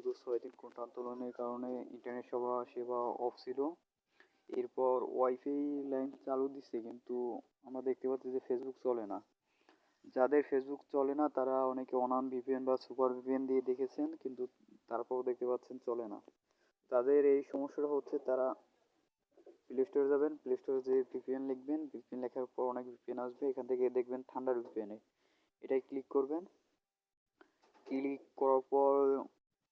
দীর্ঘ 6 দিন কোটা আন্দোলনের কারণে ইন্টারনেট সেবা অফ ছিল। এরপর ওয়াইফাই লাইন চালু দিছে, কিন্তু আমরা দেখতে পাচ্ছি যে ফেসবুক চলে না। যাদের ফেসবুক চলে না তারা অনেকে অনান ভিপিএন বা সুপার ভিপিএন দিয়ে দেখেছেন, কিন্তু তারপরও দেখতে পাচ্ছেন চলে না। তাদের এই সমস্যাটা হচ্ছে, তারা প্লে স্টোরে যাবেন, প্লে স্টোরে যে ভিপিএন লিখবেন, ভিপিএন লেখার পর অনেক ভিপিএন আসবে, এখান থেকে দেখবেন ঠান্ডার ভিপিএন, এটাই ক্লিক করবেন। ক্লিক করার পর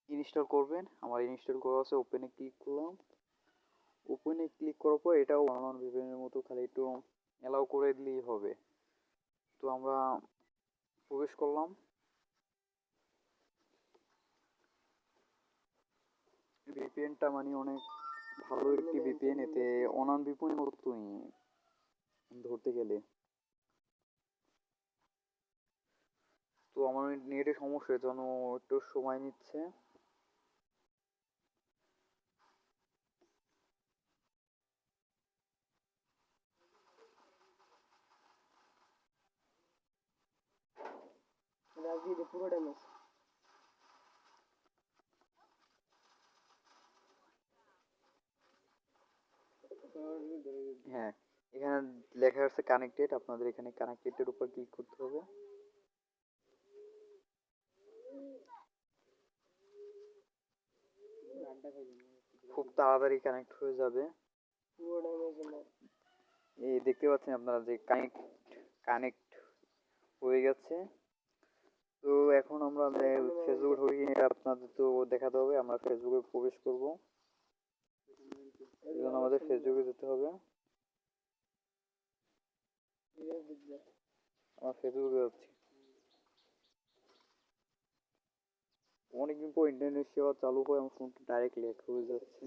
ইনস্টল করবেন। আমার ইনস্টল করা আছে, ওপেনে ক্লিক করলাম। ওপেনে ক্লিক করার পর এটাও অনলাইন ভিপিএনের মতো, খালি একটু অ্যালাউ করে দিলেই হবে। তো আমরা প্রবেশ করলাম। ভিপিএনটা মানে অনেক ভালো একটি ভিপিএন, এতে অনলাইন ভিপিএন মতোই ধরতে গেলে। তো আমার নেটের সমস্যার জন্য একটু সময় নিচ্ছে। হ্যাঁ, এখানে লেখা আছে কানেক্টেড, আপনাদের এখানে কানেক্টেড এর উপর ক্লিক করতে হবে। খুব তাড়াতাড়ি কানেক্ট হয়ে যাবে। এই দেখতে পাচ্ছেন আপনারা যে কানেক্ট হয়ে গেছে। তো এখন আমরা ফেসবুক ঢুকি, এটা আপনাদের তো দেখাতে হবে। আমরা ফেসবুকে প্রবেশ করব, এই জন্য আমাদের ফেসবুকে যেতে হবে। আমার ফেসবুকে যাচ্ছি। অনেকদিন পর ইন্টারনেট সেবা চালু হয়, আমার ফোনটা ডাইরেক্ট ল্যাগ হয়ে যাচ্ছে।